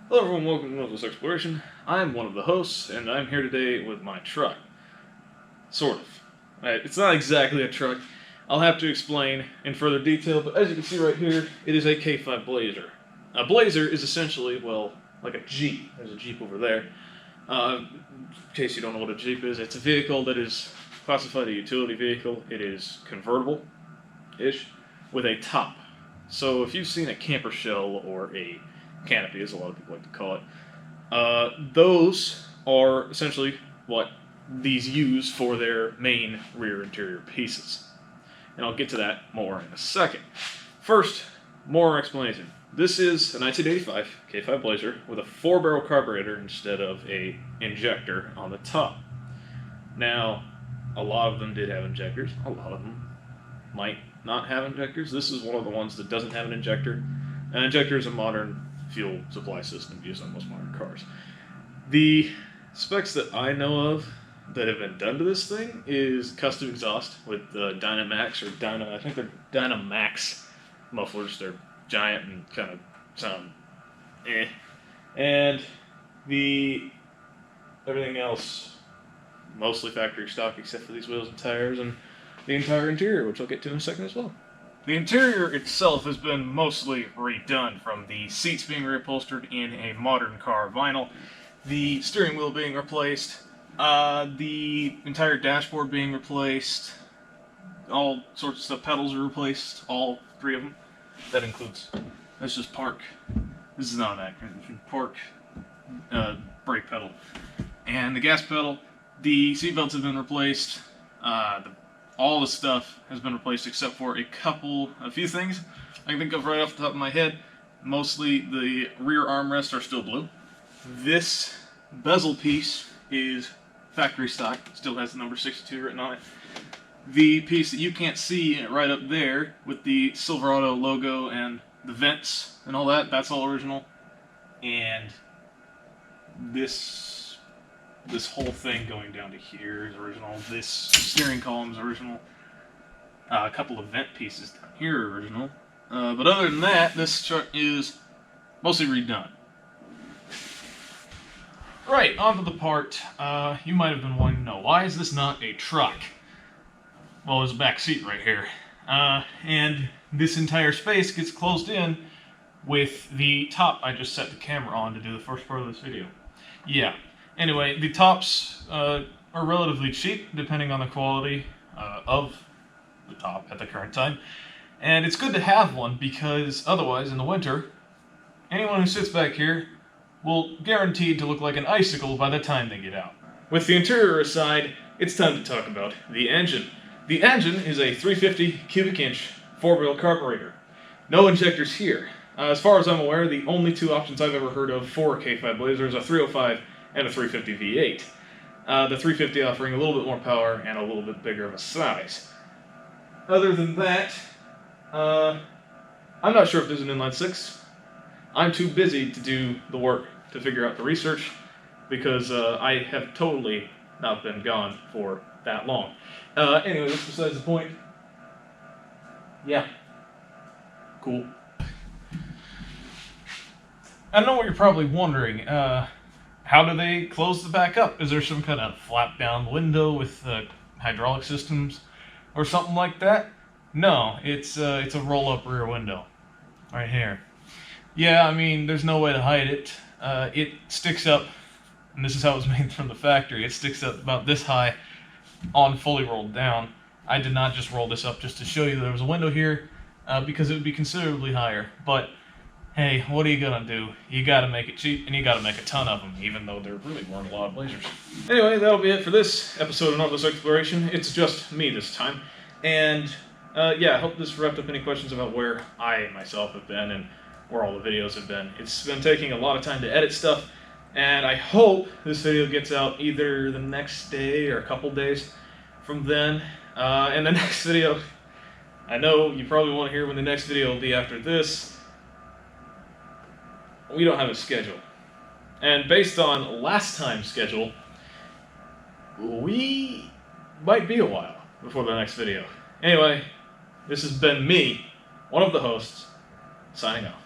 Hello everyone, welcome to Northwest Exploration. I'm one of the hosts, and I'm here today with my truck. Sort of. It's not exactly a truck. I'll have to explain in further detail, but as you can see right here, it is a K5 Blazer. A Blazer is essentially, well, like a Jeep. There's a Jeep over there. In case you don't know what a Jeep is, it's a vehicle that is classified a utility vehicle. It is convertible-ish with a top. So if you've seen a camper shell or a canopy, as a lot of people like to call it, those are essentially what these use for their main rear interior pieces. And I'll get to that more in a second. First, more explanation. This is a 1985 K5 Blazer with a 4-barrel carburetor instead of a injector on the top. Now, a lot of them did have injectors. A lot of them might not have injectors. This is one of the ones that doesn't have an injector. An injector is a modern fuel supply system used on most modern cars. The specs that I know of that have been done to this thing is custom exhaust with Dynamax or I think they're Dynamax mufflers. They're giant and kind of sound eh. And everything else mostly factory stock except for these wheels and tires and the entire interior, which I'll get to in a second as well. The interior itself has been mostly redone, from the seats being reupholstered in a modern car vinyl, the steering wheel being replaced, the entire dashboard being replaced, all sorts of stuff. Pedals are replaced, all 3 of them. That includes, that's just park. This is not accurate. Park, brake pedal, and the gas pedal. The seat belts have been replaced. All the stuff has been replaced except for a few things I can think of right off the top of my head. Mostly the rear armrests are still blue. This bezel piece is factory stock, still has the number 62 written on it. The piece that you can't see right up there with the Silverado logo and the vents and all that, that's all original. And this whole thing going down to here is original. This steering column is original. A couple of vent pieces down here are original. But other than that, this truck is mostly redone. Right, onto the part. You might have been wanting to know, why is this not a truck? Well, there's a back seat right here. And this entire space gets closed in with the top I just set the camera on to do the first part of this video. Yeah. Anyway, the tops are relatively cheap, depending on the quality of the top at the current time. And it's good to have one, because otherwise, in the winter, anyone who sits back here will guaranteed to look like an icicle by the time they get out. With the interior aside, it's time to talk about the engine. The engine is a 350 cubic inch 4-barrel carburetor. No injectors here. As far as I'm aware, the only 2 options I've ever heard of for a K5 Blazer is a 305 and a 350 V8. The 350 offering a little bit more power and a little bit bigger of a size. Other than that, I'm not sure if there's an inline 6. I'm too busy to do the work to figure out the research, because I have totally not been gone for that long. Anyway, that's besides the point. Yeah. Cool. I know what you're probably wondering. How do they close the back up? Is there some kind of flap-down window with hydraulic systems or something like that? No, it's a roll-up rear window right here. Yeah, I mean, there's no way to hide it. It sticks up, and this is how it was made from the factory. It sticks up about this high on fully rolled down. I did not just roll this up just to show you there was a window here, because it would be considerably higher. But hey, what are you gonna do? You gotta make it cheap, and you gotta make a ton of them, even though there really weren't a lot of Blazers. Anyway, that'll be it for this episode of Northwest Exploration. It's just me this time. And yeah, I hope this wrapped up any questions about where I myself have been and where all the videos have been. It's been taking a lot of time to edit stuff, and I hope this video gets out either the next day or a couple days from then. And the next video, I know you probably want to hear when the next video will be after this. We don't have a schedule. And based on last time's schedule, we might be a while before the next video. Anyway, this has been me, one of the hosts, signing off.